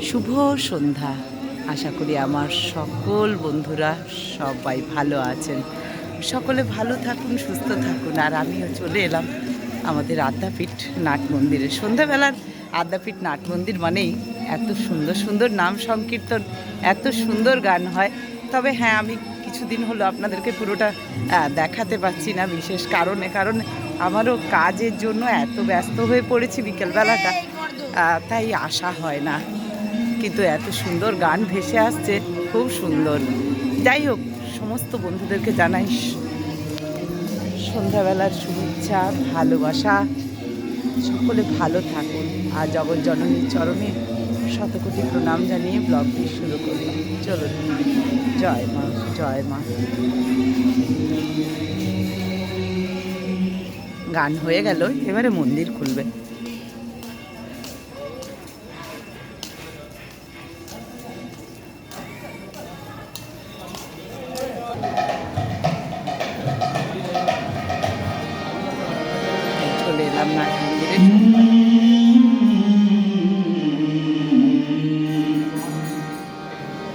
শুভ সন্ধ্যা। আশা করি আমার সকল বন্ধুরা সবাই ভালো আছেন। সকলে ভালো থাকুন, সুস্থ থাকুন। আর আমিও চলে এলাম আমাদের আদ্যাপীঠ নাট মন্দিরে। সন্ধ্যাবেলার আদ্যাপীঠ নাট মন্দির মানেই এত সুন্দর সুন্দর নাম সংকীর্তন, এত সুন্দর গান হয়। তবে হ্যাঁ, আমি কিছুদিন হলো আপনাদেরকে পুরোটা দেখাতে পারছি না, বিশেষ কারণ আমারও কাজের জন্য এত ব্যস্ত হয়ে পড়েছি বিকেলবেলাটা, তাই আসা হয় না। কিন্তু এত সুন্দর গান ভেসে আসছে, খুব সুন্দর। যাই হোক, সমস্ত বন্ধুদেরকে জানাই সন্ধ্যাবেলার শুভেচ্ছা, ভালোবাসা। সকলে ভালো থাকুন। আর জগৎ জননীর চরণে শতকোটি প্রণাম জানিয়ে ব্লগটি শুরু করলাম। চলুন, জয় মা, জয় মা। গান হয়ে গেল, এবারে মন্দির খুলবে। চলে এলাম নাট মন্দিরে।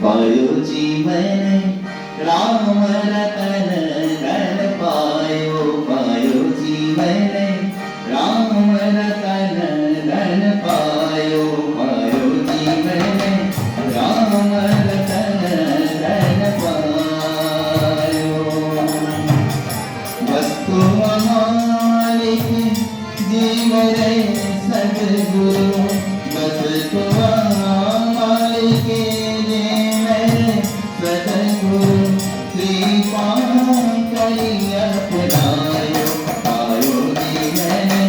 पायो जी मैंने राम रतन धन पायो जी मैंने राम रतन धन पायो जी मैंने राम रतन धन पायो। वस्तु मालिक जीव रे सद्गुरु, वस्तु मालिक सद्गुरु कृपा करिया पुरायो पायो जी मैंने।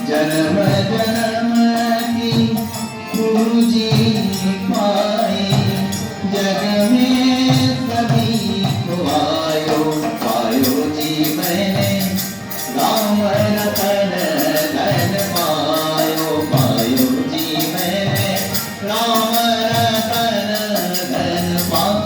जन्म जन्म की पूजी पाई, जग में सभी को पायो जी मैंने राम रतन धन पायो जी मैंने राम रतन धन पायो।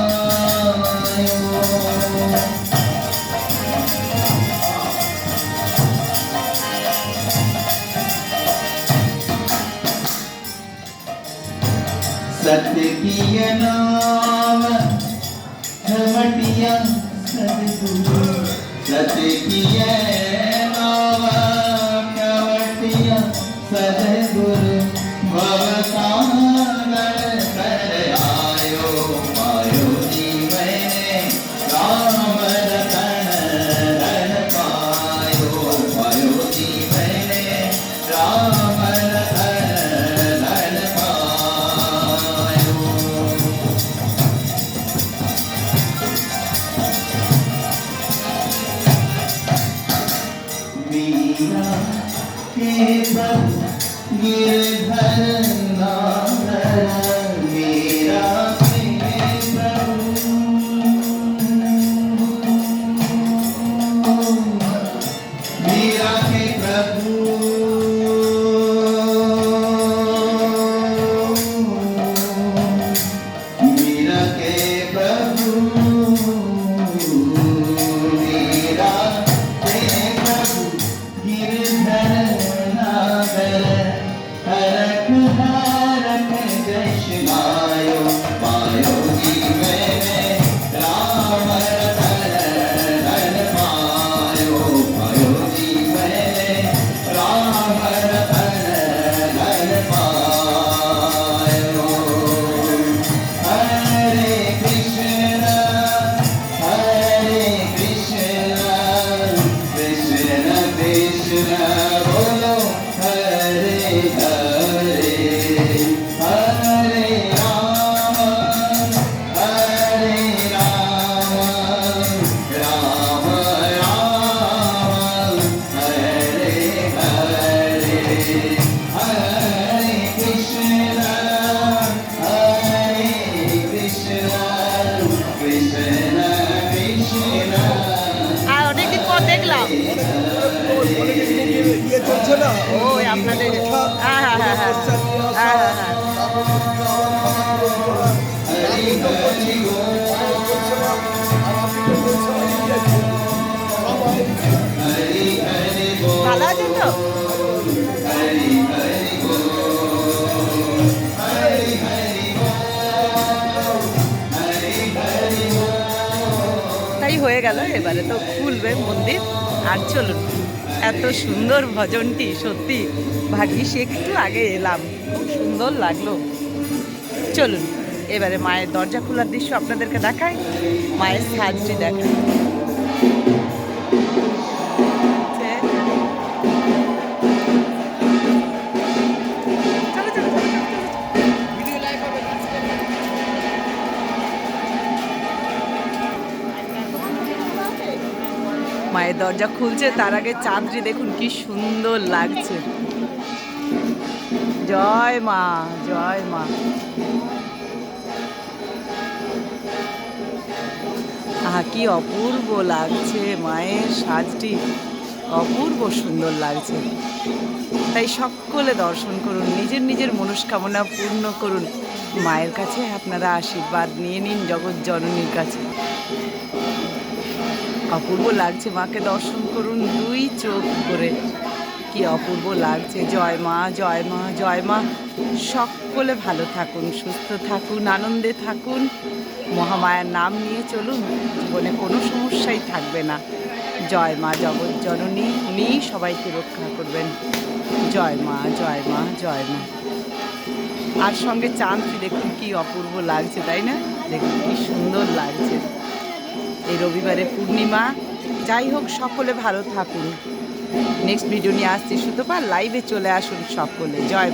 सत्य की नाम खमटिया सद्गुरु, सत्य की नाम खमटिया सद्गुरु, भव कांगड़ कर पायो जी मैंने राम रतन धन पायो जी मैंने राम रतन धन पायो। मीरा के प्रभु गिरधर नागर, मीरा के प्रभु मीरा के प्रभु मीरा के प्रभु मीरा के प्रभु गिरधर नागर, हरख हरख जश गायो पायो जी मैंने राम रतन धन पायो जी मैंने राम रतन धन पायो। हरे कृष्ण कृष्ण कृष्ण बोलो हरे हरे, हरे राम দেখে হ্যাঁ হ্যাঁ হ্যাঁ হ্যাঁ হ্যাঁ হ্যাঁ হ্যাঁ ভালো আছেন তো? তাই হয়ে গেল, এবারে তো খুলবে মন্দির। আর চলুন, এত সুন্দর ভজনটি সত্যি ভাগ্যিস একটু আগে এলাম, খুব সুন্দর লাগলো। চলুন এবারে মায়ের দরজা খোলার দৃশ্য আপনাদেরকে দেখাই, মায়ের সাজটি দেখাই। চলো, চলো, চলো, চলো, চলো। মায়ের দরজা খুলছে, তার আগে চাঁদটি দেখুন কি সুন্দর লাগছে। জয় মা, জয় মা। আহা কি অপূর্ব লাগছে, মায়ের সাজটি অপূর্ব সুন্দর লাগছে। তাই সকলে দর্শন করুন, নিজের নিজের মনস্কামনা পূর্ণ করুন। মায়ের কাছে আপনারা আশীর্বাদ নিয়ে নিন জগৎ জননীর কাছে। অপূর্ব লাগছে, মাকে দর্শন করুন দুই চোখ করে, কি অপূর্ব লাগছে। জয় মা, জয় মা, জয় মা। সকলে ভালো থাকুন, সুস্থ থাকুন, আনন্দে থাকুন, মহামায়ার নাম নিয়ে চলুন, জীবনে কোনো সমস্যাই থাকবে না। জয় মা জগৎ জননী, উনিই সবাইকে রক্ষা করবেন। জয় মা, জয় মা, জয় মা। আর সঙ্গে চাঁদটি দেখুন কি অপূর্ব লাগছে, তাই না? দেখুন কি সুন্দর লাগছে এই রবিবারে পূর্ণিমা। যাই হোক, সকলে ভালো থাকুন। নেক্সট ভিডিও নিয়ে আসছি, সুতপা লাইভে চলে আসুন সকলে। জয়